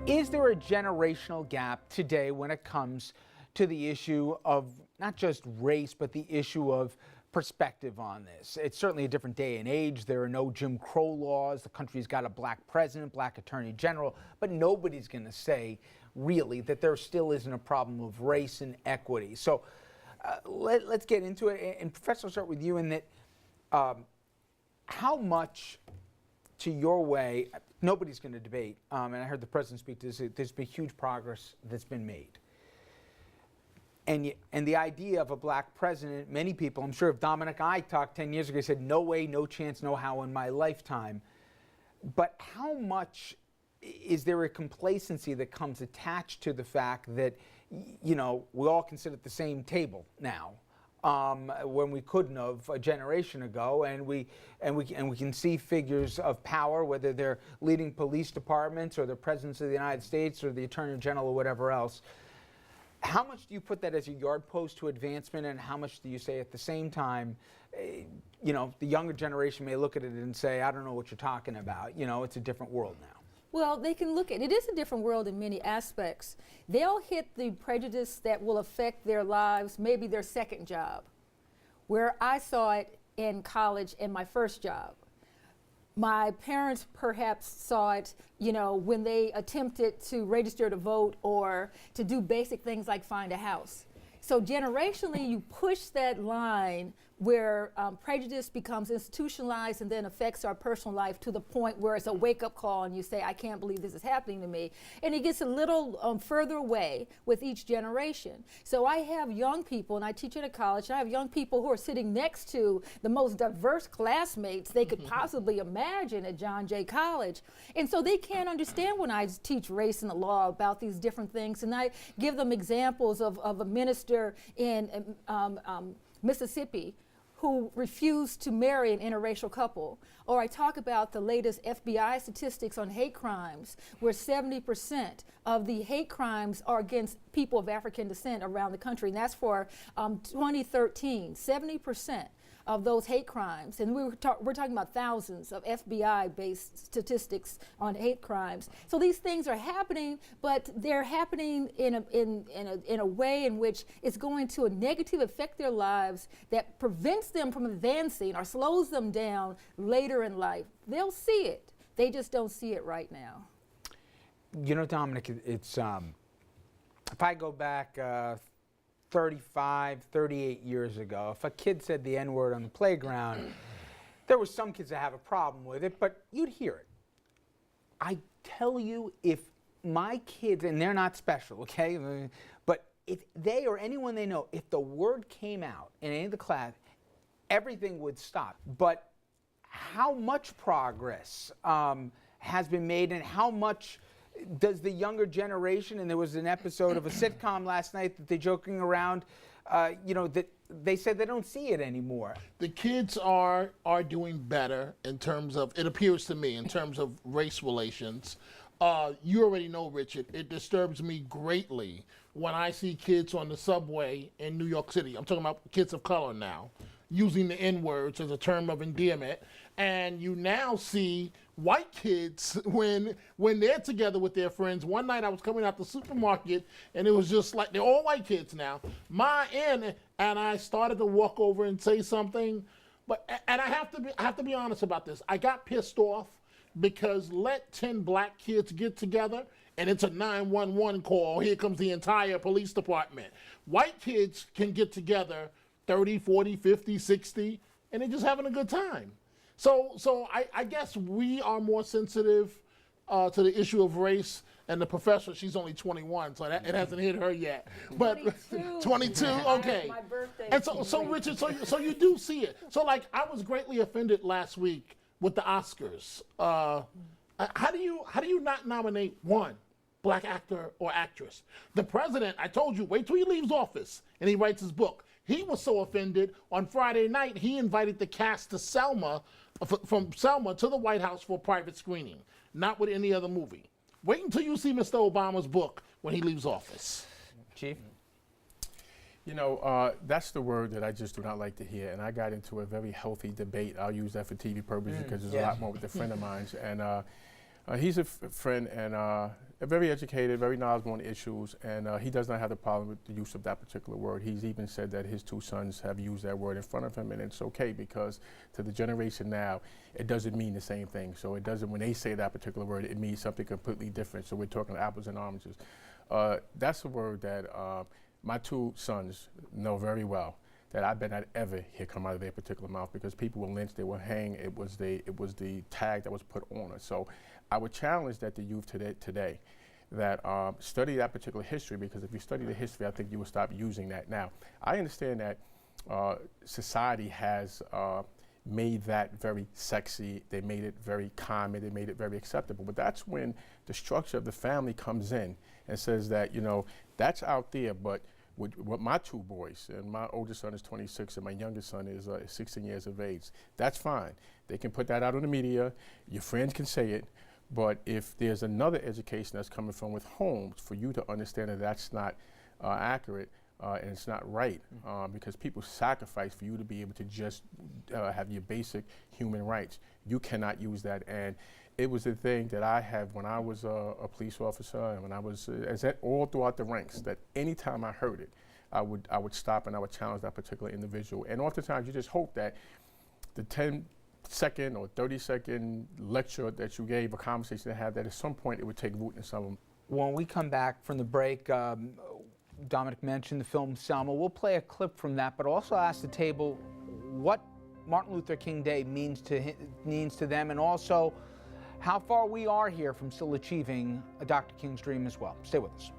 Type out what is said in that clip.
Is there a generational gap today when it comes to the issue of not just race, but the issue of perspective on this? It's certainly a different day and age. There are no Jim Crow laws. The country's got a black president, black attorney general, but nobody's going to say really that there still isn't a problem of race and equity. So let's get into it. And Professor, I'll start with you in that how much, to your way, nobody's going to debate, and I heard the president speak to this, there's been huge progress that's been made. And the idea of a black president, many people, I'm sure if Dominic I talked 10 years ago, he said, no way, no chance, no how in my lifetime. But how much is there a complacency that comes attached to the fact that, you know, we all can sit at the same table now, when we couldn't have a generation ago, and we can see figures of power, whether they're leading police departments or the presidents of the United States or the attorney general or whatever else. How much do you put that as a yard post to advancement, and how much do you say at the same time, you know, the younger generation may look at it and say, I don't know what you're talking about, you know, it's a different world now? Well, they can look at it. It is a different world in many aspects. They'll hit the prejudice that will affect their lives, maybe their second job, where I saw it in college in my first job. My parents perhaps saw it, you know, when they attempted to register to vote or to do basic things like find a house. So generationally, you push that line where prejudice becomes institutionalized and then affects our personal life to the point where it's a wake-up call and you say, I can't believe this is happening to me. And it gets a little further away with each generation. So I have young people, and I teach at a college, and I have young people who are sitting next to the most diverse classmates they could possibly imagine at John Jay College. And so they can't understand when I teach race and the law about these different things. And I give them examples of a minister in Mississippi who refused to marry an interracial couple. Or I talk about the latest FBI statistics on hate crimes, where 70% of the hate crimes are against people of African descent around the country. And that's for 2013, 70% of those hate crimes. And we're talking about thousands of FBI-based statistics on hate crimes. So these things are happening, but they're happening in a way in which it's going to negatively affect their lives that prevents them from advancing or slows them down later in life. They'll see it. They just don't see it right now. You know, Dominic, it's if I go back 35, 38 years ago, if a kid said the N-word on the playground, there were some kids that have a problem with it, but you'd hear it. I tell you, if my kids, and they're not special, okay, but if they or anyone they know, if the word came out in any of the class, everything would stop. But how much progress has been made, and how much does the younger generation, and there was an episode of a sitcom last night that they're joking around, you know, that they said they don't see it anymore. The kids are doing better in terms of, it appears to me, in terms of race relations. You already know, Richard, it disturbs me greatly when I see kids on the subway in New York City. I'm talking about kids of color now, using the N-words as a term of endearment. And you now see white kids when they're together with their friends. One night I was coming out the supermarket and it was just like, they're all white kids now. And I started to walk over and say something, and I have to be honest about this. I got pissed off because let 10 black kids get together and it's a 911 call. Here comes the entire police department. White kids can get together 30, 40, 50, 60, and they're just having a good time. So I guess we are more sensitive to the issue of race, and the professor, she's only 21, so it hasn't hit her yet. But 22, okay. My birthday. And so Richard, so you do see it. So like, I was greatly offended last week with the Oscars. How do you not nominate one black actor or actress? The president, I told you, wait till he leaves office and he writes his book. He was so offended, on Friday night, he invited the cast to Selma, from Selma to the White House for a private screening, not with any other movie. Wait until you see Mr. Obama's book when he leaves office. Chief? You know, that's the word that I just do not like to hear, and I got into a very healthy debate. I'll use that for TV purposes because there's a lot more with a friend of mine. And He's a friend and very educated, very knowledgeable on issues, and he does not have a problem with the use of that particular word. He's even said that his two sons have used that word in front of him, and it's okay because to the generation now, it doesn't mean the same thing. So it doesn't, when they say that particular word, it means something completely different. So we're talking apples and oranges. That's a word that my two sons know very well, that I bet not ever hear come out of their particular mouth, because people will lynch, they will hang. It was the tag that was put on us. So I would challenge that the youth today that study that particular history, because if you study the history, I think you will stop using that. Now, I understand that society has made that very sexy. They made it very common. They made it very acceptable. But that's when the structure of the family comes in and says that, you know, that's out there, but with my two boys, and my oldest son is 26 and my youngest son is 16 years of age, that's fine. They can put that out on the media. Your friends can say it. But if there's another education that's coming from with homes, for you to understand that that's not accurate and it's not right, because people sacrifice for you to be able to just have your basic human rights. You cannot use that. And it was the thing that I had when I was a police officer, and when I was all throughout the ranks, that anytime I heard it, I would stop and I would challenge that particular individual. And oftentimes you just hope that the 10-second or 30-second lecture that you gave, a conversation to have, that at some point it would take root in some of them. When we come back from the break, Dominic mentioned the film Selma. We'll play a clip from that, but also ask the table what Martin Luther King Day means to them, and also how far we are here from still achieving Dr. King's dream as well. Stay with us.